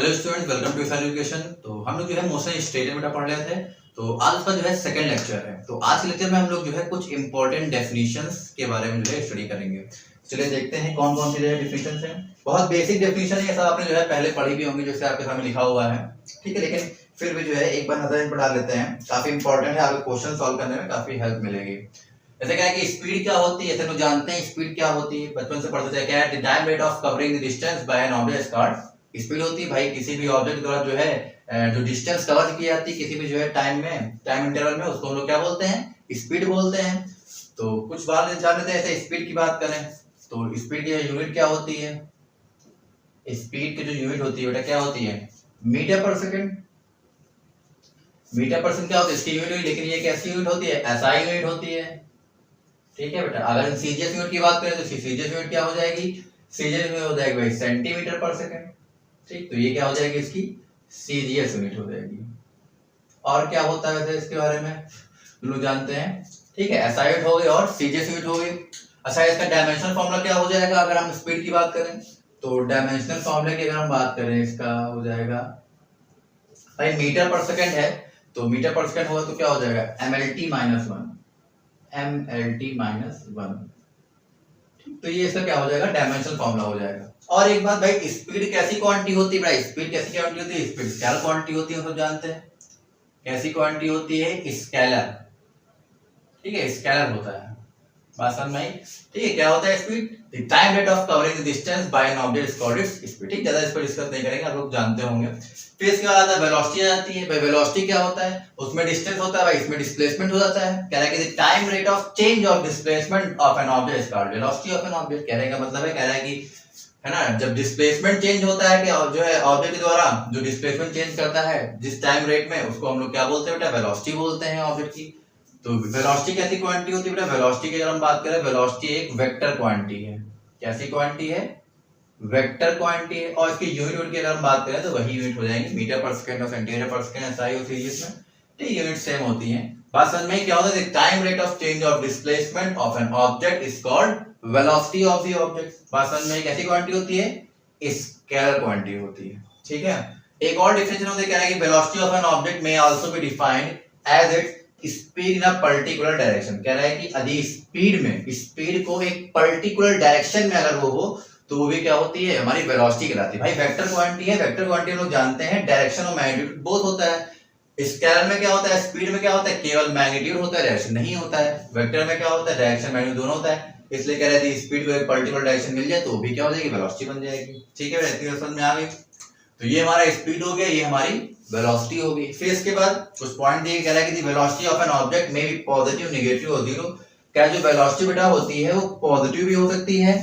Hello student, welcome to Ifen education. तो हम लोग जो है मोशन स्ट्रेट बेटा पढ़ रहे थे। तो आज उसका जो है सेकंड लेक्चर है। तो आज के लेक्चर में हम लोग जो है कुछ इंपॉर्टेंट डेफिनेशंस के बारे में जो है स्टडी करेंगे। चलिए देखते हैं कौन कौन सी जो है डेफिनेशंस हैं। बहुत बेसिक डेफिनेशन है, सब आपने जो है पहले पढ़ी भी होंगी, जैसे आपके सामने लिखा हुआ है, ठीक है। लेकिन फिर भी जो है एक बार नजर इन पर डाल लेते हैं, काफी इंपॉर्टेंट है, आपको क्वेश्चन सॉल्व करने में काफी हेल्प मिलेगी। जैसे क्या है कि स्पीड क्या होती है, तो जानते हैं स्पीड क्या होती है, बचपन से पढ़ते थे। क्या है? The time rate of covering the distance by N object is called speed. होती है भाई किसी भी ऑब्जेक्ट द्वारा जो है जो डिस्टेंस कवर की जाती है किसी भी जो है टाइम इंटरवल में, उसको हम लोग क्या बोलते हैं? स्पीड बोलते हैं। तो कुछ बात जान लेते हैं। ऐसे स्पीड की बात करें तो स्पीड की यूनिट क्या होती है? स्पीड की जो यूनिट होती है बेटा क्या होती है? Metre per second. Metre per second क्या होती है? इसकी यूनिट हुई, लेकिन ये कैसी यूनिट होती है? एसआई यूनिट होती है, ठीक है बेटा। अगर सीजीएस यूनिट की बात करें तो सीजीएस यूनिट क्या हो जाएगी? सीजीएस यूनिट हो जाएगी भाई सेंटीमीटर पर सेकंड, ठीक। तो ये क्या हो जाएगी? इसकी सीजीएस यूनिट हो जाएगी। और क्या होता है वैसे इसके बारे में लोग जानते हैं, ठीक है। एसआई यूनिट हो गई और सीजीएस यूनिट हो गई। अच्छा, इसका डायमेंशनल फॉर्मूला क्या हो जाएगा अगर हम स्पीड की बात करें? तो डायमेंशनल फॉर्मूले की अगर हम बात करें, इसका हो जाएगा भाई मीटर पर सेकंड है, तो मीटर पर सेकंड होगा तो क्या हो जाएगा? mlt minus one, mlt minus one. तो ये इसका क्या हो जाएगा? डायमेंशनल फॉर्मूला हो जाएगा। और एक बात भाई, स्पीड कैसी क्वांटिटी होती है भाई? स्पीड कैसी क्वांटिटी होती है? स्पीड स्केलर क्वांटिटी होती है, सब जानते हैं। कैसी क्वांटिटी होती है? स्केलर, ठीक है, स्केलर होता है। बात समझ में आई? ठीक है। क्या होता है speed? The time rate of covering the distance by N object is called its speed, ठीक। ज्यादा इस पर डिस्कस नहीं करेंगे, आप लोग जानते होंगे। फिर इसके बाद आता है वेलोसिटी आ जाती है। भाई वेलोसिटी क्या होता है? उसमें डिस्टेंस होता है भाई, इसमें डिस्प्लेसमेंट हो जाता है। कह रहा है कि the time rate of change of displacement of an object is called velocity of an object. कहने का मतलब है, कह रहा है कि है ना, जब डिस्प्लेसमेंट चेंज होता है कि जो है ऑब्जेक्ट के द्वारा जो डिस्प्लेसमेंट चेंज करता है जिस टाइम रेट में, उसको हम लोग क्या बोलते हैं बेटा? वेलोसिटी बोलते हैं ऑब्जेक्ट की। तो वेलोसिटी कैसी क्वांटिटी होती है बेटा? वेलोसिटी की अगर हम बात करें, वेलोसिटी एक वेक्टर क्वांटिटी है। कैसी क्वांटिटी है? वेक्टर क्वांटिटी है। और इसकी यूनिट की अगर हम बात करें तो वही यूनिट हो जाएंगे मीटर पर सेकंड और सेंटीमीटर पर सेकंड, एसआई और सीजीएस में, ठीक। यूनिट सेम होती हैं। बात समझ में क्या होता है? Time rate of change of displacement of an object is called velocity of the object. बात समझ में कैसी क्वांटिटी होती है? स्केलर क्वांटिटी होती है, ठीक है। एक और डिफिनेशन होता है, क्या है कि velocity of an object may also be defined as its speed in a particular direction. कह रहा है कि यदि स्पीड में, स्पीड को एक पर्टिकुलर डायरेक्शन में अगर वो हो तो वो भी क्या होती है? हमारी वेलोसिटी कहलाती है। भाई वेक्टर क्वांटिटी है, वेक्टर क्वांटिटी हम लोग जानते हैं डायरेक्शन और मैग्नीट्यूड बोथ होता है। स्केलर में क्या होता है? स्पीड में क्या होता है? केवल मैग्नीट्यूड होता है, डायरेक्शन नहीं होता है। वेक्टर में क्या होता है? डायरेक्शन मैग्नीट्यूड दोनों होता है। इसलिए कह रहे थे स्पीड को एक पर्टिकुलर डायरेक्शन मिल जाए तो वो भी क्या हो जाएगी? वेलोसिटी बन जाएगी, ठीक है। इतनी समझ में आ गई। तो ये हमारा स्पीड हो गया, ये हमारी वेलोसिटी हो गई। फिर इसके बाद कुछ पॉइंट दिए, कह रहा है कि वेलोसिटी ऑफ एन ऑब्जेक्ट में बी पॉजिटिव, नेगेटिव और जीरो। क्या जो वेलोसिटी बेटा होती है वो पॉजिटिव भी हो सकती है,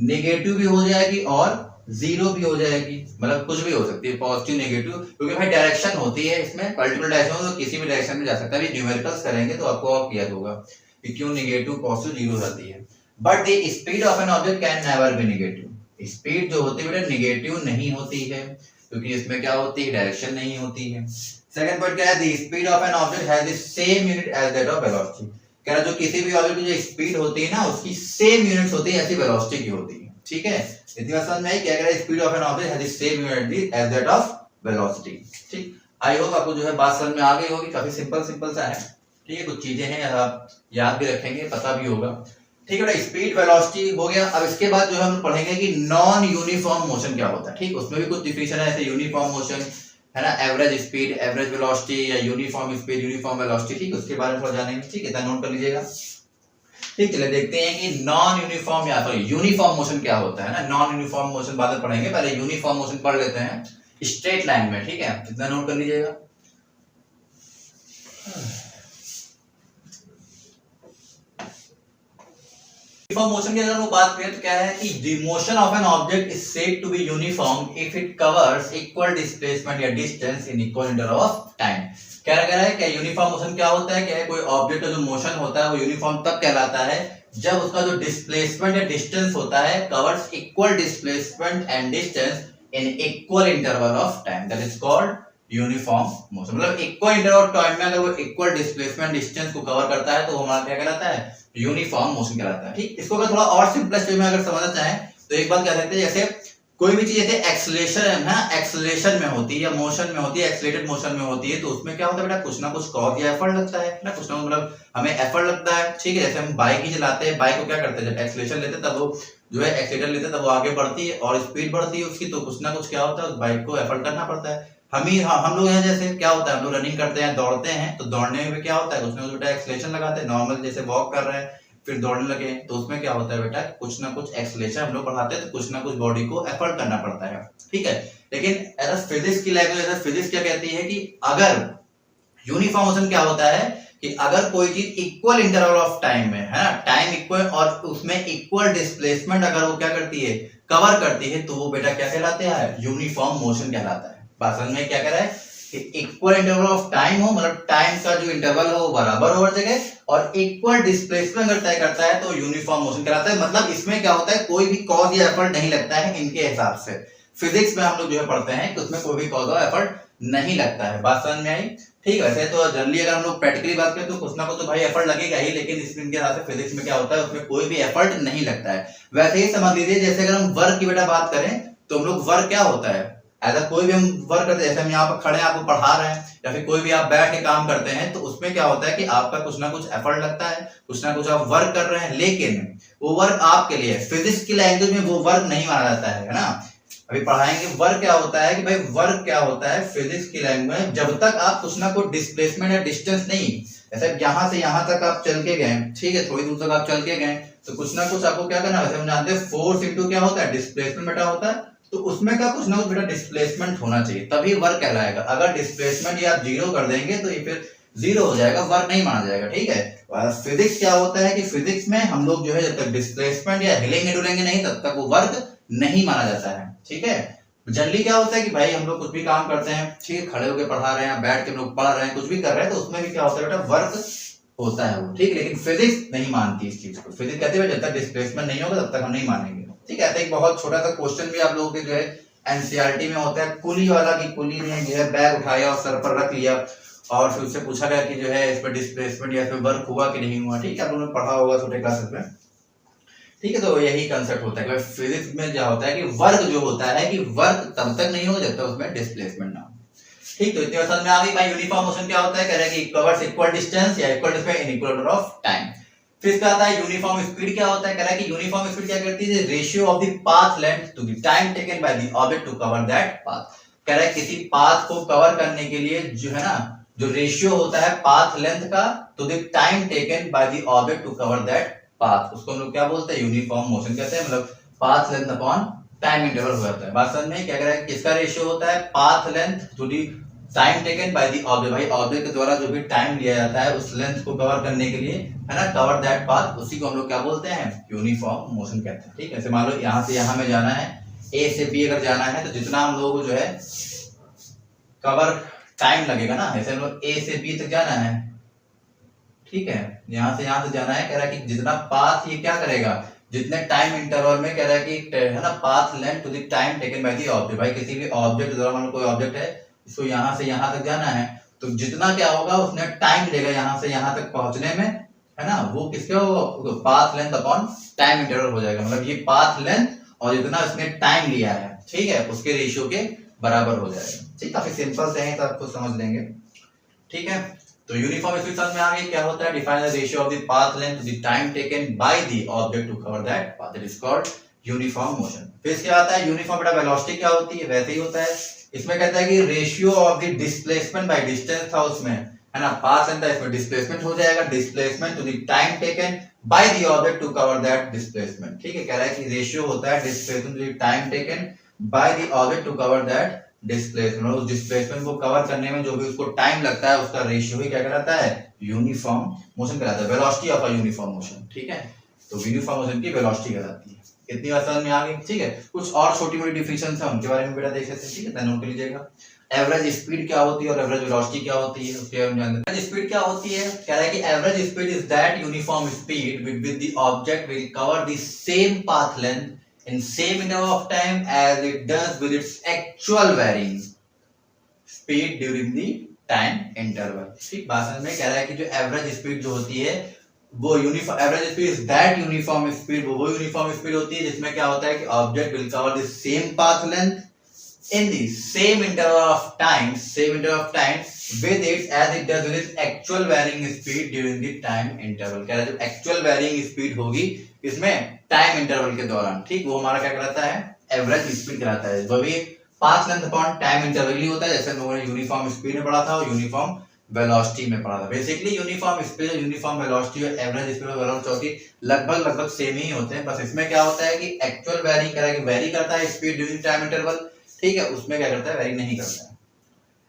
नेगेटिव भी हो जाएगी और जीरो भी हो जाएगी। मतलब कुछ भी हो सकती है, पॉजिटिव नेगेटिव, क्योंकि भाई डायरेक्शन होती है इसमें, पर्टिकुलर डायरेक्शन तो किसी भी डायरेक्शन में जा सकता है। न्यूमेरिकल्स करेंगे तो आपको और क्लियर होगा कि क्यों नेगेटिव पॉजिटिव जीरो जाती है। But the speed of an object can never be negative. Speed जो होती है बेटा नेगेटिव नहीं होती है, क्योंकि इसमें क्या होती है? डायरेक्शन नहीं होती है। सेकंड पॉइंट क्या है? The speed of an object has the same unit as that of velocity. कह रहा जो किसी भी ऑब्जेक्ट की जो स्पीड होती है ना, उसकी सेम यूनिट्स होती है ऐसी वेलोसिटी की होती है, ठीक है। इतनी बात समझ में आई? क्या कह रहा है? Speed of an object has the same unit as that of velocity, ठीक। आई होप आपको जो है बात समझ में आ गई होगी। काफी सिंपल सिंपल सा है, ठीक है। कुछ चीजें हैं आप याद भी रखेंगे, पता भी होगा, ठीक है बेटा। स्पीड वेलोसिटी हो गया। अब इसके बाद जो हम पढ़ेंगे कि नॉन यूनिफॉर्म मोशन क्या होता है, ठीक। उसमें भी कुछ डिफिनेशन है, ऐसे यूनिफॉर्म मोशन है ना, एवरेज स्पीड, एवरेज वेलोसिटी, या यूनिफॉर्म स्पीड, यूनिफॉर्म वेलोसिटी, ठीक। उसके बारे में थोड़ा जानेंगे, ठीक है। इतना नोट कर लीजिएगा, ठीक। चलिए देखते हैं कि नॉन यूनिफॉर्म या सॉरी यूनिफॉर्म मोशन क्या होता है ना। नॉन यूनिफॉर्म मोशन बाद में पढ़ेंगे, पहले यूनिफॉर्म मोशन पढ़ लेते हैं स्ट्रेट लाइन में, ठीक है। इतना नोट कर लीजिएगा। यूनिफॉर्म मोशन की अगर हम बात करें तो क्या है कि the motion of an object is said to be uniform if it covers equal displacement या distance in equal interval of time. क्या कह रहा है? क्या यूनिफॉर्म मोशन क्या होता है? क्या है कोई ऑब्जेक्ट का जो मोशन होता है वो यूनिफॉर्म तब कहलाता है जब उसका जो डिस्प्लेसमेंट या डिस्टेंस होता है covers equal displacement and distance in equal interval of time, that is called uniform motion. मतलब इक्वल इंटरवल ऑफ टाइम में अगर वो इक्वल डिस्प्लेसमेंट डिस्टेंस को कवर करता है तो हमारा क्या कहलाता है? यूनिफॉर्म मोशन कहलाता है, ठीक। इसको अगर थोड़ा और सिंपलेस्ट वे में अगर समझना चाहें तो एक बात कह सकते हैं, जैसे कोई भी चीज जैसे एक्सेलरेशन है ना, एक्सेलरेशन में होती है या मोशन में होती है, एक्सेलरेटेड मोशन में होती है, तो उसमें क्या होता है बेटा, कुछ ना कुछ कॉज या एफर्ट लगता है ना, कुछ ना कुछ मतलब हमें एफर्ट लगता है। ठीक है, जैसे हम बाइक ही चलाते हैं, बाइक को क्या करते हैं, जब एक्सेलरेशन लेते हैं तब वो जो है एक्सीलरेटर लेते हैं तब वो आगे बढ़ती है और स्पीड बढ़ती है उसकी, तो कुछ ना कुछ क्या होता है, उस बाइक को एफर्ट करना पड़ता है। हम लोग हैं जैसे क्या होता है, हम लोग रनिंग करते हैं, दौड़ते हैं, तो दौड़ने में क्या होता है, कुछ ना कुछ बेटा एक्सेलरेशन लगाते हैं। नॉर्मल जैसे वॉक कर रहे हैं फिर दौड़ने लगे, तो उसमें क्या होता है बेटा, कुछ ना कुछ एक्सेलरेशन हम लोग बढ़ाते हैं, तो कुछ ना कुछ बॉडी को एफर्ट करना पड़ता है। ठीक है, लेकिन एज फिजिक्स की लैंग्वेज, एज फिजिक्स क्या कहती है कि अगर यूनिफॉर्म मोशन क्या होता है कि अगर कोई चीज इक्वल इंटरवल ऑफ टाइम में है ना, टाइम इक्वल और उसमें इक्वल डिस्प्लेसमेंट अगर वो क्या करती है, कवर करती है, तो वो बेटा क्या कहलाते हैं, यूनिफॉर्म मोशन कहलाता है। बात समझ में क्या कह रहा है कि इक्वल इंटरवल ऑफ टाइम हो, मतलब टाइम का जो इंटरवल हो वो बराबर हो हर जगह, और इक्वल डिस्प्लेसमेंट अगर तय करता है तो यूनिफॉर्म मोशन कहलाता है। मतलब इसमें क्या होता है, कोई भी कॉज या एफर्ट नहीं लगता है इनके हिसाब से। फिजिक्स में हम लोग जो है पढ़ते हैं कि उसमें कोई भी कॉज और एफर्ट नहीं लगता है। बात समझ में आई? ठीक है, वैसे तो जनरली अगर हम लोग प्रैक्टिकली बात करें तो कुछ ना कुछ तो भाई एफर्ट लगेगा ही, लेकिन इसमें के हिसाब से फिजिक्स में क्या होता है, उसमें कोई भी एफर्ट नहीं लगता है। वैसे ही समझ लीजिए, जैसे अगर हम वर्क की बेटा बात करें तो हम लोग वर्क क्या होता है, ऐसा कोई भी हम वर्क करते हैं, जैसे हम यहाँ पर खड़े हैं आपको पढ़ा रहे हैं, या फिर कोई भी आप बैठ के काम करते हैं, तो उसमें क्या होता है कि आपका कुछ ना कुछ एफर्ट लगता है, कुछ ना कुछ आप वर्क कर रहे हैं, लेकिन वो वर्क आपके लिए फिजिक्स की लैंग्वेज में वो वर्क नहीं माना जाता है ना। अभी पढ़ाएंगे वर्क क्या होता है कि भाई वर्क क्या होता है फिजिक्स की लैंग्वेज में, जब तक आप कुछ ना कुछ डिस्प्लेसमेंट या डिस्टेंस नहीं, जैसे यहां से यहां तक आप चल के गए, ठीक है, थोड़ी दूर तक आप चल के गए, तो कुछ ना कुछ आपको क्या करना है, हम जानते हैं फोर्स इनटू क्या होता है, डिस्प्लेसमेंट बेटा होता है, तो उसमें का कुछ ना कुछ बेटा डिस्प्लेसमेंट होना चाहिए, तभी वर्क कहलाएगा। अगर डिस्प्लेसमेंट या आप जीरो कर देंगे तो ये फिर जीरो हो जाएगा, वर्क नहीं माना जाएगा। ठीक है, फिजिक्स क्या होता है कि फिजिक्स में हम लोग जो है जब तक डिस्प्लेसमेंट या हिलेंगे डुलेंगे नहीं तब तक वो वर्क नहीं माना जाता है। ठीक है, जनरली क्या होता है कि भाई हम लोग कुछ भी काम करते हैं, ठीक है, खड़े होकर पढ़ा रहे हैं, बैठ के हम लोग पढ़ रहे हैं, कुछ भी कर रहे हैं, तो उसमें भी क्या होता है बेटा, वर्क होता है वो। ठीक है, लेकिन फिजिक्स नहीं मानती इस चीज को। फिजिक्स कहते हैं जब तक डिस्प्लेसमेंट नहीं होगा तब तक हम नहीं मानेंगे। ठीक है, एक बहुत छोटा सा क्वेश्चन भी आप लोगों के जो है एनसीईआरटी में होता है, कुली वाला, की कुली ने जो है बैग उठाया और सर पर रख लिया और फिर उससे पूछा गया कि जो है इस पर डिस्प्लेसमेंट या फिर वर्क हुआ कि नहीं हुआ। ठीक है, आप लोगों ने पढ़ा होगा छोटे क्लासेस में। ठीक है, तो यही कंसेप्ट होता है। फिजिक्स में क्या होता है कि वर्क जो होता है कि वर्क तब तक नहीं हो जब तक उसमें डिस्प्लेसमेंट ना हो। ठीक, तो इतने समझ में आ गई भाई यूनिफॉर्म मोशन क्या होता है, कह रहा है कि कवर्स इक्वल डिस्टेंस या equal distance in equal number of time. फिर इसका आता है यूनिफॉर्म स्पीड क्या होता है, कह रहा है कि यूनिफॉर्म स्पीड क्या करती है, ratio of the path length to the time taken by the object to cover that path. कह रहा है किसी पाथ को कवर करने के लिए जो है ना, जो रेशियो होता है पाथ लेंथ का to the time taken by the object to cover that path, उसको हम लोग क्या बोलते हैं, यूनिफॉर्म मोशन कहते हैं। मतलब path length upon time interval हो जाता है। बात समझ में क्या कह रहा है, किसका रेशियो होता है, path length to the time taken by the object, भाई ऑब्जेक्ट के द्वारा जो भी टाइम लिया जाता है उस लेंथ को कवर करने के लिए, है ना, कवर दैट पाथ, उसी को हम लोग क्या बोलते हैं, यूनिफॉर्म मोशन कहते हैं। ठीक है, जैसे मान लो यहां से यहां में जाना है, ए से बी अगर जाना है, तो जितना हम लोग जो है कवर टाइम लगेगा ना, ऐसे हम लोग ए से बी तक जाना है, ठीक है, यहां से जाना है, कह रहा है कि जितना पाथ ये क्या करेगा, जितने टाइम इंटरवल में, कह रहा है कि है ना, path length to the time taken by the object, भाई किसी भी ऑब्जेक्ट द्वारा, मान लो कोई ऑब्जेक्ट है, इसको यहां से यहां तक जाना है, तो जितना क्या होगा उसने टाइम लेगा यहां से यहां तक पहुंचने में, है ना, वो किसके होगा, तो path length upon time interval हो जाएगा। मतलब ये पाथ लेंथ और जितना इसने टाइम लिया है, ठीक है, उसके रेशियो के बराबर हो जाएगा। ठीक, काफी सिंपल से है, तो आपको समझ लेंगे। ठीक है, तो यूनिफॉर्म स्पीड समझ में आ गई, क्या होता है, define the ratio of the path length to the time taken by the object to cover that path, that is called uniform motion. फिर इसके आता है यूनिफॉर्म बेटा वेलोसिटी क्या होती है, वैसे ही होता है। इसमें कहता है कि ratio of the displacement by distance था उसमें, है ना, पाथ लेंथ था, इसमें डिस्प्लेसमेंट हो जाएगा, displacement to the time taken by the object to cover that displacement. ठीक है, कह रहा है कि रेशियो होता है displacement to the time taken by the object to cover that displacement, उस डिस्प्लेसमेंट को कवर करने में जो भी उसको टाइम लगता है उसका रेशियो ही क्या कहलाता है, यूनिफॉर्म मोशन कहलाता है, velocity of a uniform motion. ठीक है, तो यूनिफॉर्म मोशन की वेलोसिटी कहलाती है। इतनी बात समझ में आ गई। ठीक है, कुछ और छोटी मोटी डिफिनेशन है उनके बारे में बेटा देख सकते हैं। ठीक है, नोट कर लीजिएगा। एवरेज स्पीड क्या होती है और एवरेज वेलोसिटी क्या होती है, उसके बारे में जानते हैं। एवरेज स्पीड क्या होती है, कह रहा है कि average speed is that uniform speed with the object will cover the same path length in same interval of time as it does with its actual varying speed during the time interval। ठीक, भाषण में कह रहा है कि जो average speed जो होती है वो uniform average speed is that uniform speed, वो यूनिफॉर्म स्पीड होती है जिसमें क्या होता है कि object will cover the same path length in the same interval of time with its as it does with its actual varying speed during the time interval। कह रहा है जो actual varying speed होगी इसमें टाइम इंटरवल के दौरान, ठीक, वो हमारा क्या कहलाता है, एवरेज स्पीड कहलाता है। वो भी path length upon time interval ही होता है, जैसे हम लोगों ने यूनिफॉर्म स्पीड में पढ़ा था और यूनिफॉर्म वेलोसिटी में पढ़ा था। Basically uniform speed, uniform velocity और एवरेज स्पीड और वेलोसिटी लगभग सेम ही होते हैं, बस इसमें क्या होता है कि एक्चुअल वेरी करता है स्पीड ड्यूरिंग टाइम इंटरवल, ठीक है, उसमें क्या करता है, वेरी नहीं करता है।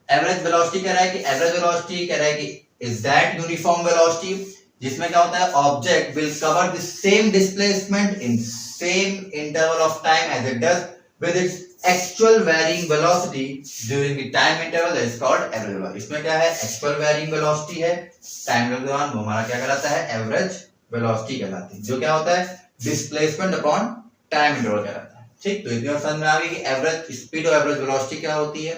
एवरेज वेलोसिटी कह रहा है कि एवरेज वेलोसिटी कह रहा है कि इज दैट यूनिफॉर्म वेलोसिटी जिसमें क्या होता है, object will cover the same displacement in same interval of time as it does with its actual varying velocity during the time interval, that is called average velocity. इसमें क्या है, actual varying velocity है time के दौरान, वो हमारा क्या कहलाता है, एवरेज वेलोसिटी कहलाती है, जो क्या होता है, डिस्प्लेसमेंट अपॉन टाइम इंटरवल कहलाता है, ठीक। तो इतनी बार समझ में आ गई कि एवरेज स्पीड और एवरेज वेलोसिटी क्या होती है,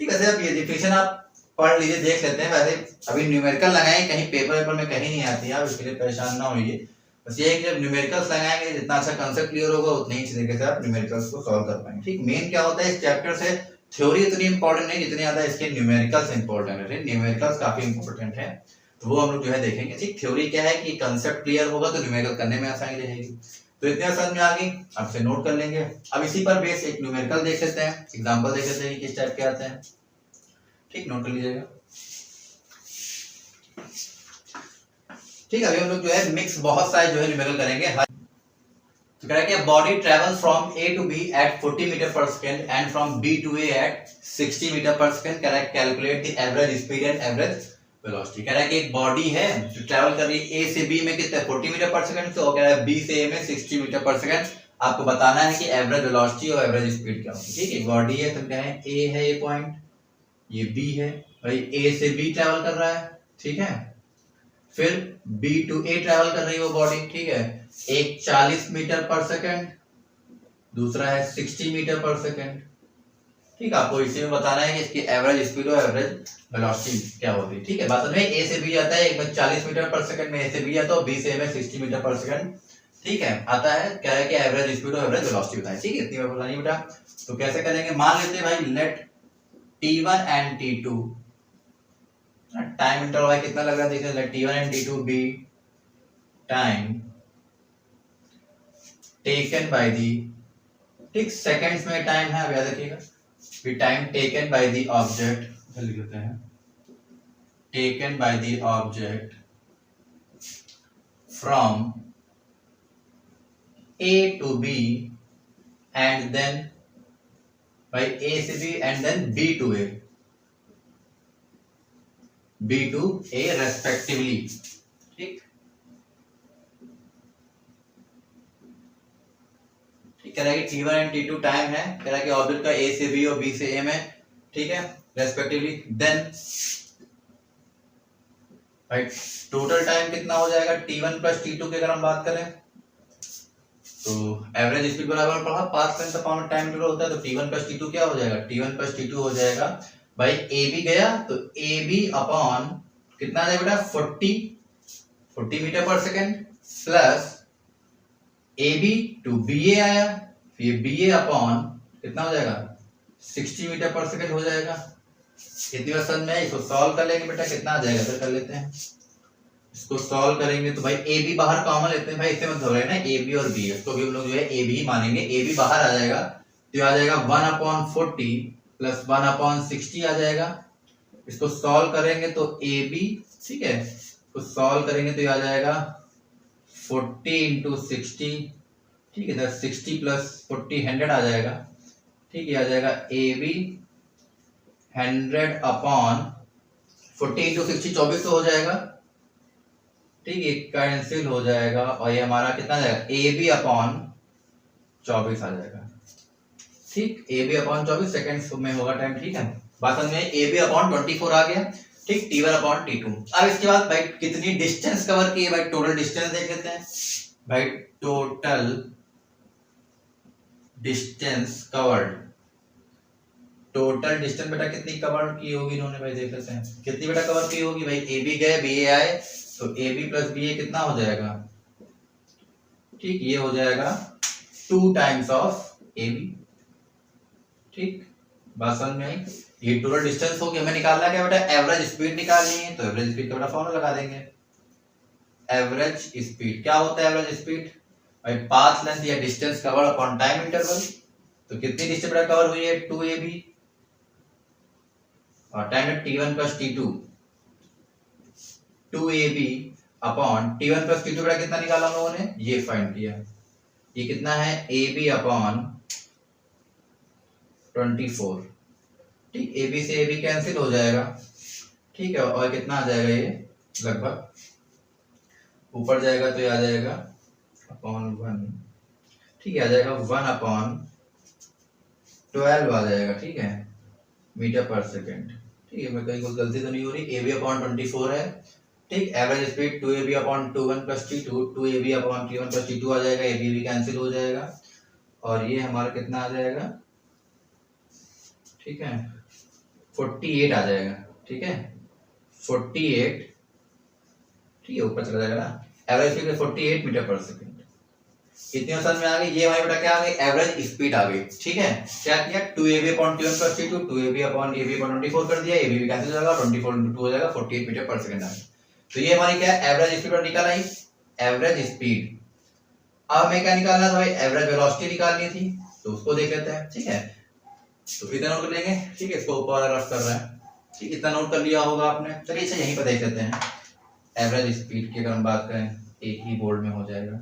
ठीक है। अब ये डेफिनेशन आप पढ़ लीजिए, देख लेते हैं। वैसे अभी न्यूमेरिकल लगाएं, कहीं पेपर में कहीं नहीं आती है, आप इसके लिए परेशान ना होइए। बस ये है कि जब न्यूमेरिकल्स लगाएंगे, जितना अच्छा कांसेप्ट क्लियर होगा उतनी ही तरीके से आप न्यूमेरिकल्स को सॉल्व कर पाएंगे, ठीक। मेन क्या होता है इस चैप्टर से, थ्योरी इतनी इंपॉर्टेंट नहीं जितनी ज्यादा इसके न्यूमेरिकल्स इंपॉर्टेंट है। न्यूमेरिकल्स काफी इंपॉर्टेंट है, तो वो हम लोग जो है देखेंगे, ठीक। थ्योरी क्या है कि कांसेप्ट क्लियर होगा तो न्यूमेरिकल करने में आसानी रहेगी। तो इतने समझ में आ गई, आपसे नोट कर लेंगे। अब इसी पर बेस एक न्यूमेरिकल देख लेते हैं, एग्जांपल देख लेते हैं कि किस टाइप के आते हैं, ठीक, नोट कर लीजिएगा। ठीक है, अभी हम लोग जो है मिक्स बहुत सारे जो है न्यूमेरिकल करेंगे। तो कह रहा है कि body travels from A to B at 40 metre per second and from B to A at 60 metre per second. कह रहा है calculate the average speed and average velocity. कह रहा है कि एक बॉडी है जो ट्रैवल कर रही है ए से बी में कितना 40 मीटर पर सेकंड से, और कह रहा है बी से ए में 60 मीटर पर सेकंड। आपको बताना है कि एवरेज वेलोसिटी और एवरेज स्पीड क्या होगी, ठीक है। बॉडी है तो क्या है, ए है ये पॉइंट, ये बी है, भाई ए से बी ट्रैवल कर रहा है, ठीक है। फिर बी टू ए ट्रैवल कर रही है वो बॉडी, ठीक है। एक 40 मीटर पर सेकंड, दूसरा है 60 मीटर पर सेकंड, ठीक है। आपको इसी में बताना है कि इसकी एवरेज स्पीड और एवरेज वेलोसिटी क्या होगी, ठीक है। बात में ए से बी आता है, एक में 40 मीटर पर सेकंड में ए से बी आता है, बी से ए में 60 मीटर पर सेकंड, ठीक है, आता है। क्या है कि एवरेज स्पीड और एवरेज वेलोसिटी बताएं, ठीक है। इतनी बार बतानी बेटा। तो कैसे करेंगे, मान लेते हैं भाई late T1 and T2, time interval भाई कितना लग रहा है, देखिए let T1 and T2 be time taken by the, ठीक, सेकंड्स में टाइम है, अब याद रखिएगा कि time taken by the object, लिख लेते हैं, taken by the object from A to B and then by A से B and then B to A, B to A respectively, ठीक, कह रहा है कि T1 एंड T2 टाइम है, कह रहा है कि ऑब्जेक्ट का A से B और B से A में, ठीक है, respectively. Then right total time कितना हो जाएगा T1 प्लस T2 की अगर हम बात करें तो एवरेज स्पीड बराबर पढ़ा path length upon time interval होता है, तो T1 प्लस T2 क्या हो जाएगा, T1 प्लस T2 हो जाएगा भाई AB गया तो AB अपॉन कितना आ जाएगा बेटा 40 metre per second plus AB to BA आया, फिर BA अपॉन कितना हो जाएगा 60 मीटर पर सेकंड हो जाएगा। इतनी बार समझ में इसको सॉल्व कर लेंगे बेटा, कितना आ जाएगा फिर कर लेते हैं। इसको सॉल्व करेंगे तो भाई ए बी बाहर कॉमन लेते हैं भाई, इससे मत घबराए ना, ए बी और बी इसको भी हम लोग जो है ए बी मानेंगे। ए बी बाहर आ जाएगा तो आ जाएगा 1/40 प्लस 1/60 आ जाएगा। इसको सॉल्व करेंगे तो ए बी, ठीक है, इसको सॉल्व करेंगे तो आ जाएगा 40 इंटू 60, ठीक है, 60 प्लस 40 100 आ जाएगा, ठीक है, आ जाएगा ए बी 100/40 इंटू 60 24 हो जाएगा, ठीक है, कैंसिल हो जाएगा और ये हमारा कितना आ जाएगा ए बी अपॉन 24 आ जाएगा, ठीक, ए बी अपॉन 24 सेकेंड्स में होगा टाइम, ठीक है। बात में ए बी अपॉन 24 आ गया, ठीक, T1 अपॉन T2। अब इसके बाद भाई कितनी डिस्टेंस कवर की है भाई, टोटल डिस्टेंस देख लेते हैं भाई, total distance covered, total distance बेटा कितनी कवर की होगी इन्होंने भाई, देख लेते हैं कितनी बेटा कवर की होगी भाई। ए बी गए बी ए आए तो ए बी प्लस बी ए कितना हो जाएगा, ठीक, ये हो जाएगा 2 टाइम्स ऑफ ए बी। ठीक, बात समझ में आई। ये टोटल डिस्टेंस हो गया, हमें निकालना क्या बेटा, एवरेज स्पीड निकालनी है, तो एवरेज स्पीड का बेटा फॉर्मूला लगा देंगे। एवरेज स्पीड क्या होता है, एवरेज स्पीड भाई पाथ लेंथ या distance cover upon time interval. तो कितनी डिस्टेंस बेटा कवर हुई है, 2ab, और टाइम है t1 plus t2, 2ab upon t1 plus t2 बेटा कितना निकाला हम लोगों ने, ये फाइंड किया। ये कितना है, ab अपॉन 24। ठीक, ab से ab कैंसिल हो जाएगा, ठीक है, और कितना आ जाएगा, ये लगभग ऊपर जाएगा तो ये आ जाएगा अपॉन 1, ठीक है, आ जाएगा 1 अपॉन 12 आ जाएगा, ठीक है, मीटर पर सेकेंड। ठीक है, मैं कहीं कोई गलती तो नहीं हो रही, ab अपॉन 24 है। ठीक, average speed 2ab upon 21 plus t2, 2ab upon t1 plus t2 आ जाएगा, ab भी कैंसिल हो जाएगा, और ये हमारा कितना आ जाएगा, ठीक है, 48 आ जाएगा, ठीक है, 48, ठीक है, ऊपर चला जाएगा ना, average speed 48 metre per second. इतनी आसान में आ गई, ये हमारी बेटा क्या आ गई, एवरेज स्पीड आ गई। ठीक है, क्या किया, 2ab upon t1 plus t2, 2ab upon ab upon 24 कर दिया, ab भी कैंसिल हो जाएगा, 24 into 2 हो जाएगा 48 मीटर पर सेकंड आ गई। तो ये हमारी क्या है, एवरेज स्पीड निकाल आई, एवरेज स्पीड। अब हमें क्या निकालना था भाई, एवरेज वेलोसिटी निकालनी थी, तो उसको देख लेते हैं। ठीक है, तो इतना नोट कर लेंगे, ठीक है, इसको ऊपर रफ कर रहे हैं, ठीक, इतना नोट कर लिया होगा आपने। चलिए इसे यहीं पर देख लेते हैं, एवरेज स्पीड की अगर हम बात करें, एक ही बोर्ड में हो जाएगा।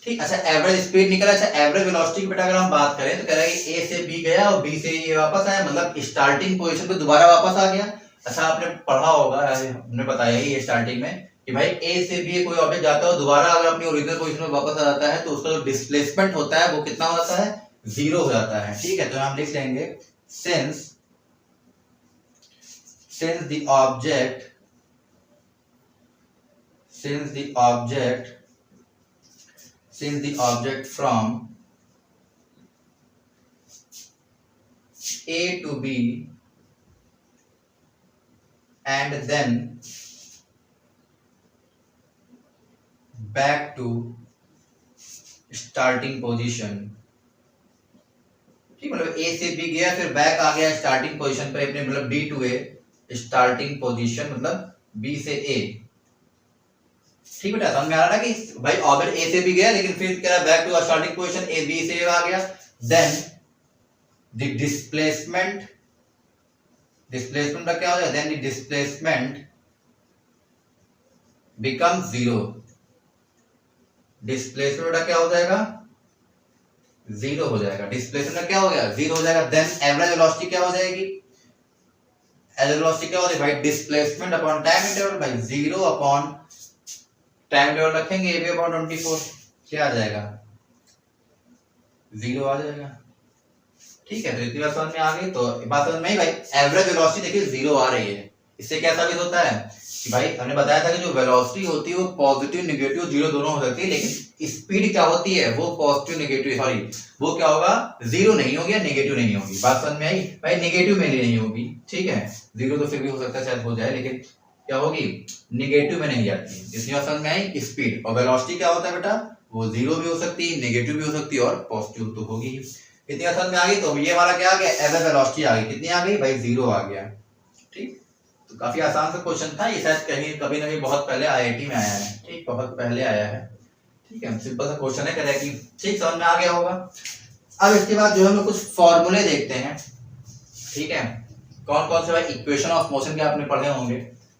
ठीक, अच्छा, एवरेज स्पीड निकला। अच्छा, एवरेज वेलोसिटी की बेटा अगर हम बात करें तो कह रहा है कि ए से बी गया और बी से ए वापस आया, मतलब स्टार्टिंग पोजीशन पे दोबारा वापस आ गया। अच्छा, आपने पढ़ा होगा, हमने बताया ही ये स्टार्टिंग में कि भाई ए से बी कोई ऑब्जेक्ट जाता है और दोबारा अगर अपनी ओरिजिनल पोजीशन में वापस आ जाता है तो उसका जो डिस्प्लेसमेंट होता है वो कितना हो जाता है, 0 हो जाता है। ठीक है, तो हम लिख लेंगे since the object from A to B and then back to starting position। ठीक, मतलब A से B गया फिर बैक आ गया स्टार्टिंग पोजीशन पे अपने, मतलब B to A starting position, मतलब B से A। ठीक बेटा, समझ में आ रहा है कि भाई ऑब्जेक्ट ए से भी गया लेकिन फिर क्या back to starting position, A B से आ गया, देन द डिस्प्लेसमेंट का क्या हो जाएगा, then the displacement become 0। Displacement का क्या हो जाएगा, 0 हो जाएगा। डिस्प्लेसमेंट का क्या हो गया, 0 हो जाएगा। देन एवरेज वेलोसिटी क्या हो जाएगी, एवरेज वेलोसिटी क्या हो जाएगी भाई, डिस्प्लेसमेंट अपॉन टाइम इंटरवल भाई 0 अपॉन टाइम इंटरवल रखेंगे ab अपॉन 24, क्या आ जाएगा, 0 आ जाएगा। ठीक है, तो इतनी बात समझ में आ गई। तो बात समझ में आई भाई, एवरेज वेलोसिटी देखिए 0 आ रही है, इससे क्या साबित होता है कि भाई हमने बताया था कि जो वेलोसिटी होती है वो पॉजिटिव नेगेटिव 0 दोनों हो सकती है, लेकिन स्पीड क्या होती है वो पॉजिटिव नेगेटिव, सॉरी वो क्या होगा, 0 नहीं होगी या नेगेटिव नहीं होगी। बात समझ में आई भाई, नेगेटिव में नहीं होगी। ठीक है, 0 तो फिर भी हो सकता है शायद हो जाए, लेकिन क्या होगी, नेगेटिव में नहीं जाती। इतनी बात समझ में आई। स्पीड और वेलोसिटी क्या होता है बेटा, वो 0 भी हो सकती है, नेगेटिव भी हो सकती है और पॉजिटिव तो होगी। इतनी बात समझ में आ गई। तो ये हमारा क्या आ गया, एवरेज वेलोसिटी आ गई, कितनी आ गई भाई, 0 आ गया। ठीक, तो काफी आसान सा क्वेश्चन था ये, शायद कहीं कभी ना कहीं बहुत पहले आईआईटी में आया है। ठीक, बहुत पहले आया है। ठीक है, सिंपल सा क्वेश्चन है, करेक्ट। ठीक, समझ में आ गया होगा। अब इसके बाद जो है हम कुछ फॉर्मूले देखते हैं। ठीक है, कौन कौन से भाई इक्वेशन ऑफ मोशन के आपने पढ़े होंगे,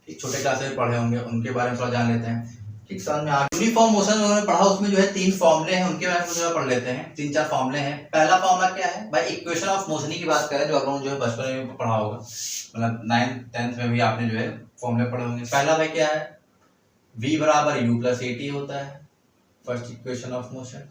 ठीक, छोटे क्लास में पढ़े होंगे, उनके बारे में थोड़ा जान लेते हैं। ठीक, समझ में आ गया। यूनिफॉर्म मोशन उन्होंने पढ़ा, उसमें जो है 3 फॉर्मूले हैं, उनके बारे में जो है पढ़ लेते हैं। 3-4 फॉर्मूले हैं। पहला फॉर्मूला क्या है भाई, इक्वेशन ऑफ मोशन की बात करें जो आप लोगों जो है बचपन में पढ़ा होगा, मतलब 9th 10th में भी आपने जो है फॉर्मूले पढ़े होंगे। पहला भाई क्या है, v बराबर u प्लस at होता है, फर्स्ट इक्वेशन ऑफ मोशन।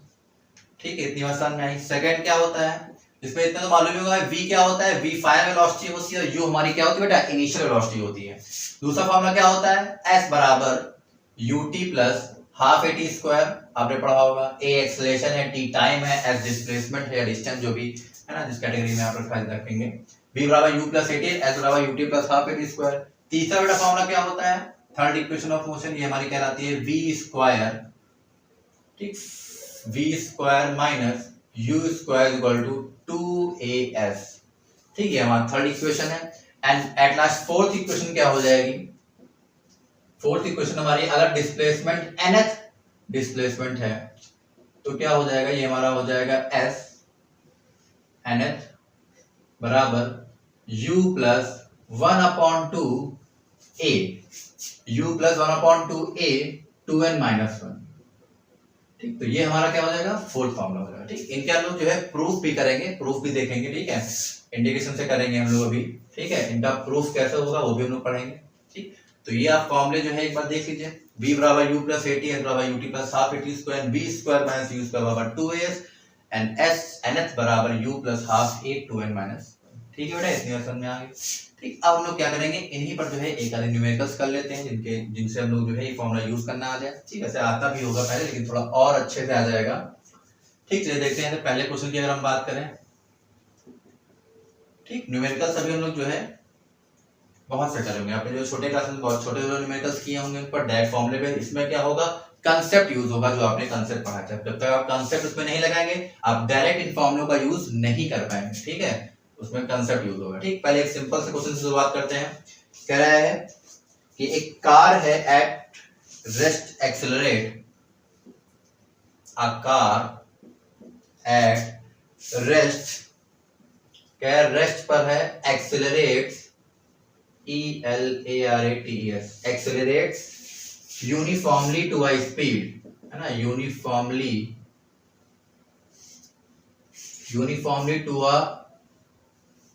ठीक है, इतनी बात समझ में आई। सेकंड क्या होता है, इसमें इतना तो मालूम ही होगा, v क्या होता है, v फाइनल वेलोसिटी होती है और u हमारी क्या होती है बेटा, इनिशियल वेलोसिटी होती है। दूसरा फॉर्मूला क्या होता है, s बराबर ut plus half at square, आपने पढ़ा होगा। a एक्सेलरेशन है, t टाइम है, s डिस्प्लेसमेंट है, डिस्टेंस जो भी है ना, जिस कैटेगरी में आप रखेंगे। v बराबर u प्लस at, s बराबर ut plus half at square. तीसरा बेटा फॉर्मूला क्या होता है, थर्ड इक्वेशन ऑफ मोशन ये हमारी कहलाती है वी स्क्वायर, ठीक, V square minus U square equal to 2as, ठीक है, हमारा थर्ड इक्वेशन है। And at last fourth equation क्या हो जाएगी, फोर्थ इक्वेशन हमारी अगर डिस्प्लेसमेंट nth डिस्प्लेसमेंट है तो क्या हो जाएगा, ये हमारा हो जाएगा s nth बराबर u plus 1/2 a, u plus 1/2 a 2n minus 1, ठीक। तो ये हमारा क्या हो जाएगा, फोर्थ फॉर्मूला हो जाएगा, ठीक। इनके हम लोग जो है प्रूफ भी करेंगे, प्रूफ भी देखेंगे, ठीक है, इंडिकेशन से करेंगे हम लोग अभी, ठीक है। इनका प्रूफ कैसे होगा वो भी हम लोग पढ़ेंगे, ठीक। तो ये आप फॉर्मूले जो है एक बार देख लीजिए, v बराबर u प्लस 80 s बराबर ut plus half 80 square v square minus u square बराबर 2as एंड s nth बराबर u plus half a 2n minus, ठीक है बेटा, इतनी समझ में आ गई, ठीक। अब हम लोग क्या करेंगे, इन्हीं पर जो है एक आधे न्यूमेरिकल्स कर लेते हैं जिनसे हम लोग जो है ये फॉर्मूला यूज करना आ जाए, ठीक है। ऐसे आता भी होगा पहले लेकिन थोड़ा और अच्छे से आ जाएगा, ठीक। चलिए देखते हैं पहले क्वेश्चन की अगर हम बात करें, ठीक। न्यूमेरिकल्स अभी हम लोग जो है बहुत से करेंगे, आपने जो छोटे क्लास में बहुत छोटे जो न्यूमेरिकल्स किए होंगे उन पर डायरेक्ट फॉर्मूले पे, इसमें क्या होगा, कांसेप्ट यूज होगा, जो आपने कांसेप्ट पढ़ा था। जब तक आप कांसेप्ट उसमें नहीं लगाएंगे आप डायरेक्ट इन फॉर्मूलों का यूज नहीं कर पाएंगे, ठीक है, उसमें कांसेप्ट यूज होगा, ठीक। पहले एक सिंपल से क्वेश्चन से शुरुआत करते हैं। कह रहा है कि एक कार है at rest accelerate, a car at rest, क्या रेस्ट पर है, accelerates ELARATES, accelerates uniformly to a speed, है ना, uniformly to a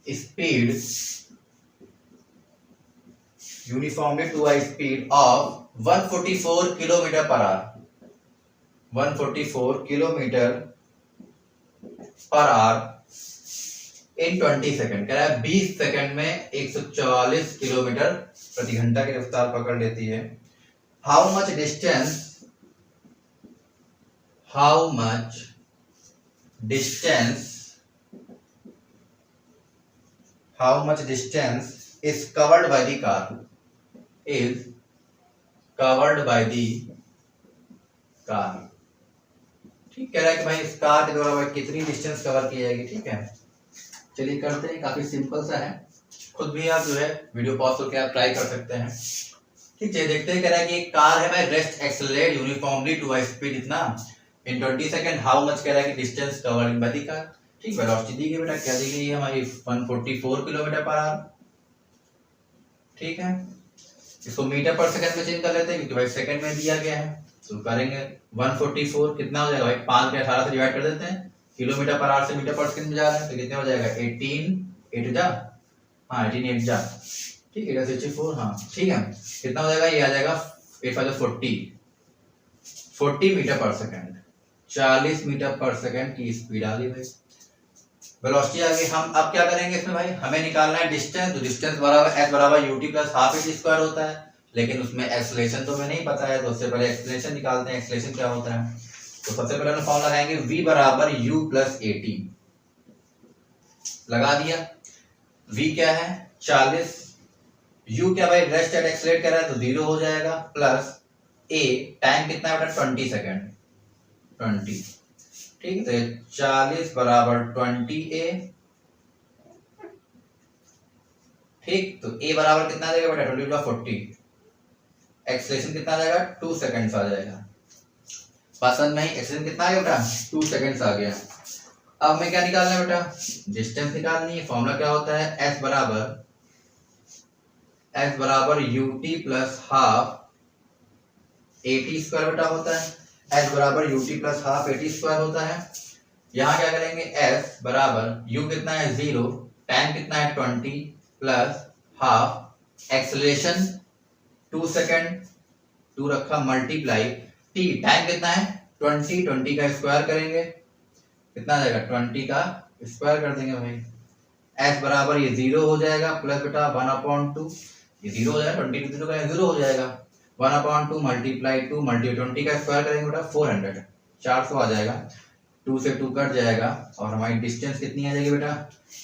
speed, uniformly to a speed of 144 kilometre per hour, 144 kilometre per hour in 20 second, कह रहा है 20 second में 144 kilometre प्रति घंटा की रफ्तार पकड़ लेती है। How much distance is covered by the car, ठीक। कह रहा है कि भाई इस कार के द्वारा कितनी डिस्टेंस कवर की जाएगी, ठीक है। चलिए करते हैं, काफी सिंपल सा है, खुद भी आप जो है वीडियो पॉज करके आप ट्राई कर सकते हैं, ठीक है। देखते हैं, कह रहा है कि एक कार है भाई, rest accelerate uniformly to a speed इतना इन 20 सेकंड, हाउ मच कह रहा है कि distance covered by the car, ठीक। वेलोसिटी दी गई बेटा, क्या दी गई है हमारी 144 किलोमीटर पर आवर, ठीक है। इसको मीटर पर सेकंड में चेंज कर लेते हैं क्योंकि भाई सेकंड में दिया गया है, तो करेंगे 144 कितना हो जाएगा भाई, 5 पे 18 से डिवाइड कर देते हैं, किलोमीटर पर आवर से मीटर पर सेकंड में जा रहा है तो कितने हो जाएगा, 18 8 जा, हाँ 18 8 जा, ठीक है, 64, हाँ ठीक है, कितना हो जाएगा, ये आ जाएगा 8 5 40 metre per second, 40 metre per second की स्पीड आ गई भाई, वेलोसिटी आ गई। हम अब क्या करेंगे इसमें भाई, हमें निकालना है डिस्टेंस, तो डिस्टेंस बराबर s बराबर ut plus half h square होता है, लेकिन उसमें एक्सेलरेशन तो हमें नहीं पता है, तो उससे पहले एक्सेलरेशन निकालते हैं, एक्सेलरेशन क्या होता है, तो सबसे पहले हम फॉर्मूला लगाएंगे v बराबर u प्लस 80, लगा दिया, v क्या है 40, u क्या भाई रेस्ट एट एक्सेलरेट कर रहा है तो 0 हो जाएगा, प्लस a टाइम कितना है बेटा 20 सेकंड, 20, ठीक है, तो 40 बराबर 20a, ठीक। तो a बराबर कितना देगा बेटा 20 बटा 40, एक्सेलरेशन कितना आ जाएगा 2 सेकंड्स आ जाएगा, पसंद नहीं, एक्सेलरेशन कितना आ गया बेटा 2 सेकंड्स आ गया। अब हमें क्या निकालना है बेटा, डिस्टेंस निकालनी है, फॉर्मूला क्या होता है, s बराबर ut प्लस हाफ 80 स्क्वायर बेटा होता है, s बराबर ut प्लस हाफ 80 स्क्वायर होता है। यहाँ क्या करेंगे, s बराबर u कितना है 0, टाइम कितना है 20 प्लस हाफ, एक्सेलरेशन 2 सेकंड, 2 रखा मल्टीप्लाई t, टाइम कितना है 20 का स्क्वायर करेंगे कितना आ जाएगा 20 का स्क्वायर कर देंगे भाई, s बराबर ये 0 हो जाएगा, प्लस बेटा 1/2, ये 0 हो जाएगा, 20 0 का 0 हो जाएगा, 1/2 मल्टीप्लाई 2 मल्टीप्लाई 20 का स्क्वायर करेंगे बेटा 400, 400 आ जाएगा, 2 से 2 कट जाएगा, और हमारी डिस्टेंस कितनी आ जाएगी बेटा,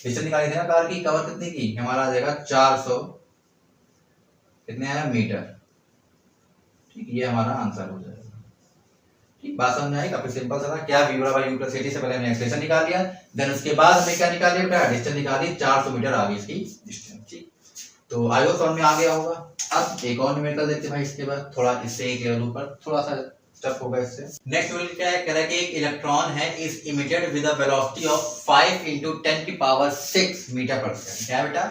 डिस्टेंस निकाली थी ना कार की, कवर कितनी की, हमारा आ जाएगा 400 कितने आया मीटर, ठीक, ये हमारा आंसर हो जाएगा। ठीक, बात समझ में आई? काफी सिंपल सा था। क्या v बराबर u प्लस at से पहले हमने एक्सप्रेशन निकाल लिया, देन उसके बाद हमें क्या निकाल लिया बेटा, डिस्टेंस निकाली, 400 मीटर आगे इसकी डिस्टेंस। ठीक, तो आई होप समझ में आ गया होगा। अब एक और न्यूमेरिकल देखते हैं भाई, इसके बाद थोड़ा इससे एक लेवल ऊपर थोड़ा सा स्टेप होगा इससे। नेक्स्ट न्यूमेरिकल क्या है, कह रहा है कि एक इलेक्ट्रॉन है is emitted with a velocity of 5 × 10⁶ meter per second. क्या बेटा,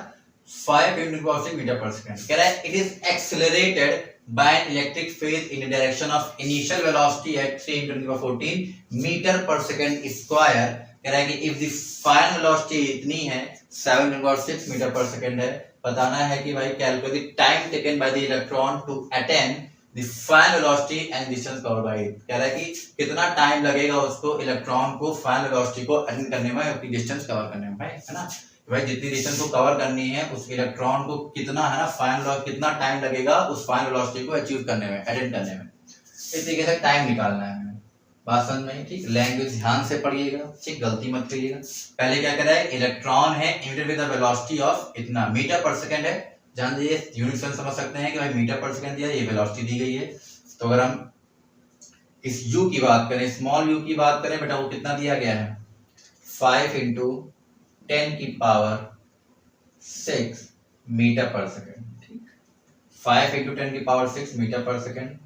5 × 10⁶ मीटर पर सेकंड। कह रहा है it is accelerated by an electric field in the direction of initial velocity at 3 × 10⁻14 metre per second square. कह रहा है कि if the final velocity इतनी है 7 × 10⁶ मीटर पर सेकंड है, बताना है कि भाई calculate the time taken by the electron to attain the final velocity and distance covered by it. कह रहा है कि कितना टाइम लगेगा उसको इलेक्ट्रॉन को फाइनल वेलोसिटी को अटेन करने में, अपनी डिस्टेंस कवर करने में, भाई है ना। भाई जितनी डिस्टेंस को कवर करनी है उस इलेक्ट्रॉन को कितना है ना फाइनल, कितना टाइम लगेगा उस फाइनल वेलोसिटी को अचीव करने में, अटेन करने में, इस तरीके से टाइम निकालना है हमें। बात समझ में? ठीक, लैंग्वेज ध्यान से पढ़िएगा, ठीक, गलती मत करिएगा। पहले क्या कर रहा है, इलेक्ट्रॉन है emitted with the velocity of इतना मीटर पर सेकंड है। जान दीजिए यूनिट से समझ सकते हैं कि भाई मीटर पर सेकंड दिया, ये वेलोसिटी दी गई है। तो अगर हम इस u की बात करें, स्मॉल u की बात करें बेटा, वो कितना दिया गया है, 5 × 10⁶ मीटर पर सेकंड। ठीक, 5 × 10⁶ meter per second.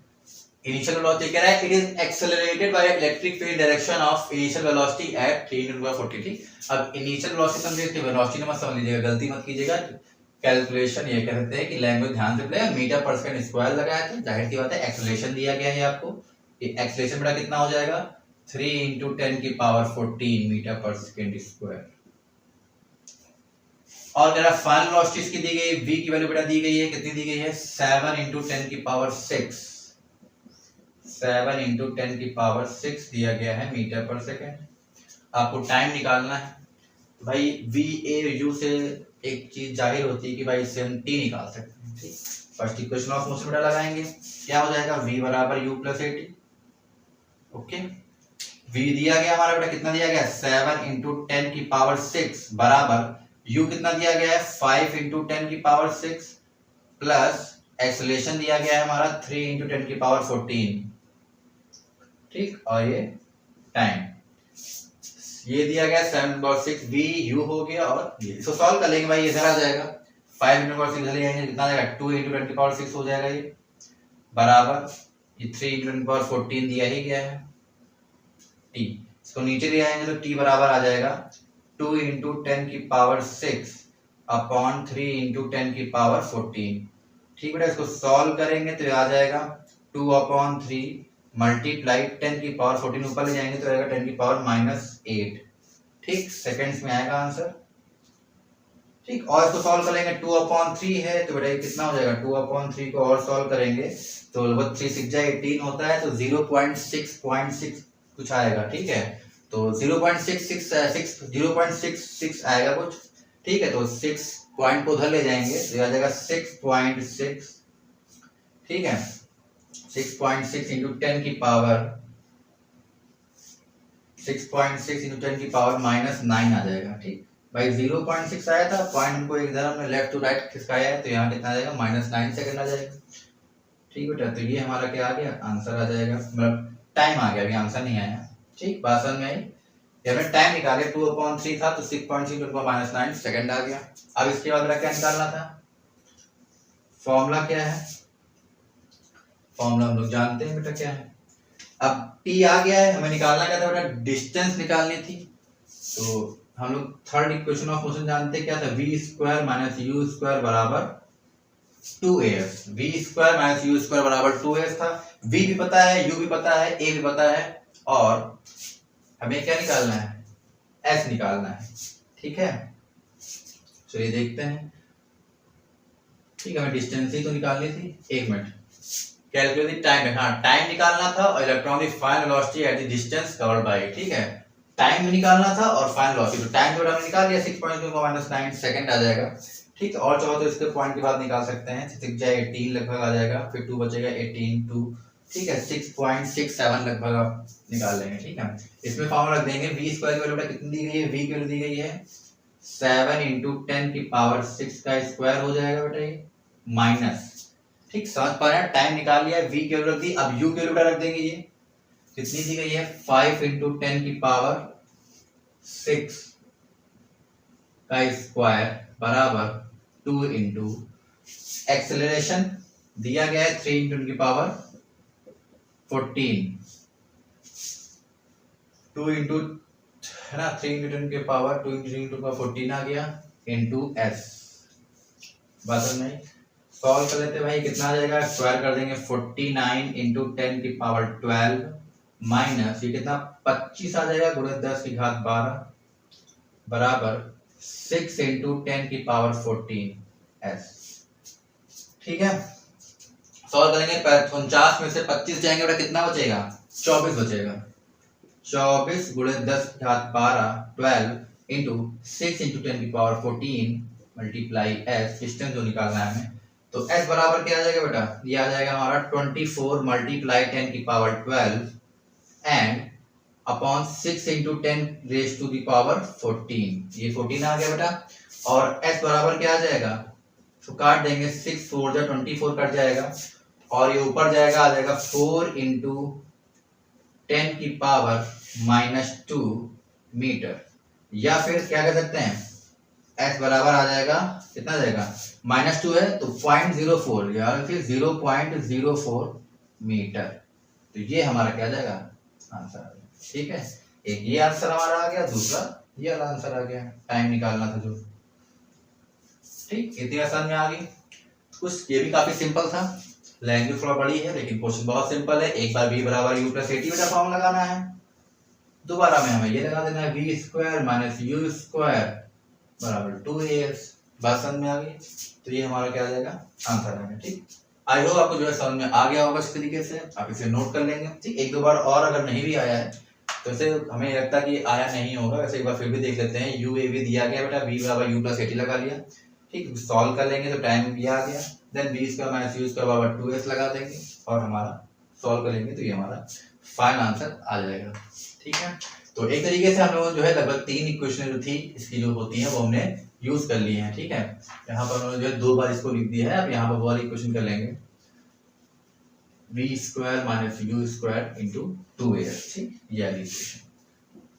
Initial velocity कह रहा है it is accelerated by electric field direction of initial velocity at 3 × 10⁻40। ठीक, अब इनिशियल वेलोसिटी समझिए, इसकी वेलोसिटी मत समझ लीजिएगा, गलती मत कीजिएगा। कैलकुलेशन ये कहते हैं कि लैंग्वेज ध्यान से पढ़े, मीटर पर सेकंड स्क्वायर लगाया तो जाहिर सी बात है एक्सेलरेशन दिया गया है आपको। ये एक्सेलरेशन बेटा कितना हो जाएगा, 3 × 10⁻14 मीटर पर सेकंड स्क्वायर। और जरा फाइनल वेलोसिटी की दी गई, v की वैल्यू बेटा दी गई है, कितनी दी गई है, 7 × 10⁶ 7 × 10⁶ दिया गया है मीटर पर सेकंड। आपको टाइम निकालना है, तो भाई v a u से एक चीज जाहिर होती है कि भाई इससे हम t निकाल सकते हैं। ठीक, फर्स्ट इक्वेशन ऑफ मोशन बेटा लगाएंगे, क्या हो जाएगा, v बराबर u plus at। Okay, v दिया गया हमारा बेटा, कितना दिया गया, 7 × 10⁶ बराबर u कितना दिया गया है, 5 × 10⁶ प्लस एक्सेलरेशन दिया गया है हमारा 3 × 10⁻14। ठीक, और ये टाइम ये दिया गया 7/6 v u हो गया, और ये इसको सॉल्व कर लेंगे भाई, ये इधर आ जाएगा, 5 × 10⁻6 इधर ले आएंगे, कितना आ जाएगा, 2 × 10⁻6 हो जाएगा ये, बराबर ये 3 × 10⁻14 दिया ही गया है t। इसको नीचे ले आएंगे तो t बराबर आ जाएगा 2 × 10⁻6 अपॉन 3 × 10⁻14। ठीक बेटा, इसको सॉल्व करेंगे तो आ जाएगा 2/3 मल्टीप्लाई 10⁻14 ऊपर ले जाएंगे तो आएगा 10⁻−8। ठीक, सेकंड्स में आएगा आंसर। ठीक, और इसको सॉल्व करेंगे 2/3 है तो बेटा ये कितना हो जाएगा, 2/3 को और सॉल्व करेंगे तो 3 6 18 होता है, तो 0.6 कुछ आएगा। ठीक है, तो 0.66 आएगा कुछ। ठीक है, तो 6 पॉइंट को उधर ले जाएंगे तो आ जाएगा 6.6। ठीक है, 6.6 × 10⁻6 आ जाएगा। ठीक भाई, 0.6 आया था, पॉइंट हमको एक इधर हमने लेफ्ट टू राइट खिसकाया है, तो यहाँ कितना आ जाएगा, -9 सेकंड आ जाएगा। ठीक बेटा, तो ये हमारा क्या आ गया, आंसर आ जाएगा, मतलब टाइम आ गया, अभी आंसर नहीं आया। ठीक, बात समझ में आई? हमने टाइम निकाले, 2/3 था तो 6.6 × 10⁻9 सेकंड आ गया। अब इसके बाद क्या निकालना था, फॉर्मूला क्या है, फॉर्मूला हम लोग जानते हैं बेटा क्या है। अब t आ गया है, हमें निकालना क्या था बेटा, डिस्टेंस निकालनी थी। तो हम लोग थर्ड इक्वेशन ऑफ मोशन जानते हैं क्या था, v² - u² बराबर 2as। v² - u² बराबर 2as था। v भी पता है, u भी पता है, a भी पता है, और हमें क्या निकालना है, s निकालना है। ठीक है, चलिए देखते हैं। ठीक है, हमें डिस्टेंस ही तो निकालनी थी। एक मिनट, कैलकुलेट टाइम, हाँ टाइम निकालना था और इलेक्ट्रॉन की final velocity at the distance covered bye. ठीक है, टाइम भी निकालना था और फाइनल वेलोसिटी, तो टाइम जो हमने निकाल लिया 6.2 - 9 सेकंड आ जाएगा। ठीक, और चाहो तो इसके पॉइंट के बाद निकाल सकते हैं, 6 जाए 18 लगभग आ जाएगा, फिर 2 बचेगा 18 2। ठीक है, 6.67 लगभग आप निकाल लेंगे। ठीक है, इसमें फॉर्मूला रख देंगे, v² की वैल्यू कितनी दी गई है, v की वैल्यू दी गई है 7 × 10⁻6 का स्क्वायर हो जाएगा बेटा, ये माइनस। ठीक, समझ पा रहे हैं? टाइम निकाल लिया, v की वैल्यू रख दी, अब u की वैल्यू रख देंगे। ये कितनी दी गई है? 5 × 10⁶ का स्क्वायर बराबर 2 × एक्सेलरेशन दिया गया है 3 × 10⁻14, 2 × है ना, 3 × 10⁻14 आ गया इंटू s। बात नहीं, सॉल्व कर लेते भाई, कितना आ जाएगा? स्क्वायर कर देंगे 49 × 10⁻12 माइनस ये कितना 25 आ जाएगा गुणे 10⁻12 बराबर 6 × 10⁻14 s। ठीक है, सॉल्व करेंगे। 49 में से 25 जाएंगे बेटा, कितना बचेगा? 24 बचेगा। 24 गुणे 10⁻12 12 इंटू 6 × 10⁻14 मल्टीप्लाई s, डिस्टेंस जो निकालना है हमें, तो s बराबर क्या आ जाएगा बेटा? ये आ जाएगा हमारा 24 मल्टीप्लाई 10⁻12 एंड अपॉन 6 × 10⁻14, ये 14 आ गया बेटा। और s बराबर क्या आ जाएगा? तो काट देंगे, 6 4 जा 24 कट जाएगा, और ये ऊपर जाएगा, आ जाएगा 4 × 10⁻⁻2 मीटर। या फिर क्या कर सकते हैं, s बराबर आ जाएगा, कितना जाएगा? -2 है तो 0.04 या फिर 0.04 मीटर। तो ये हमारा क्या जाएगा? आंसर आ गया। ठीक है, एक ये आंसर हमारा आ गया, दूसरा ये वाला आंसर आ गया। टाइम निकालना था जो। ठीक, इतनी आसान में आ गई। कुछ ये भी काफी सिंपल था, लैंग्वेज थोड़ा बड़ी है लेकिन क्वेश्चन बहुत सिंपल है। एक बार v बराबर u + at बेटा फॉर्म लगाना है, दोबारा में हमें ये लगा देना है v² - u² बराबर 2as। बात समझ में आ गई? तो ये हमारा क्या आ जाएगा? आंसर आएगा। ठीक, आई होप आपको जो है समझ में आ गया होगा। इस तरीके से आप इसे नोट कर लेंगे। ठीक, एक दो बार और अगर नहीं भी आया है तो इसे हमें लगता है कि आया नहीं होगा, वैसे एक बार फिर भी देख लेते हैं। UAV दिया गया बेटा, v बराबर u + at लगा लिया। ठीक, सॉल्व कर लेंगे तो टाइम ये आ गया, देन v² - u² बराबर 2s लगा देंगे और हमारा सॉल्व करेंगे तो ये हमारा फाइनल आंसर आ जाएगा। ठीक है, तो एक तरीके से हम लोगों जो है लगभग 3 इक्वेशन जो थी इसकी जो होती है वो हमने यूज कर लिए हैं। ठीक है, यहाँ पर उन्होंने जो है 2 बार इसको लिख दिया है। अब यहाँ पर वो वाली इक्वेशन कर लेंगे, v² - u² × 2as। ठीक, ये वाली इक्वेशन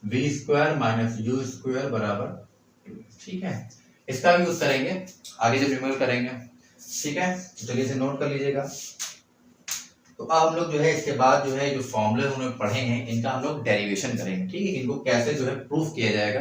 v² - u² बराबर 2as। ठीक है, इसका भी यूज करेंगे आगे जब न्यूमेरिकल करेंगे। ठीक है, चलिए इसे नोट कर लीजिएगा। तो अब हम लोग जो है इसके बाद जो है जो फॉर्मूले उन्होंने पढ़े हैं इनका हम लोग डेरिवेशन करेंगे। ठीक है, इनको कैसे जो है प्रूफ किया जाएगा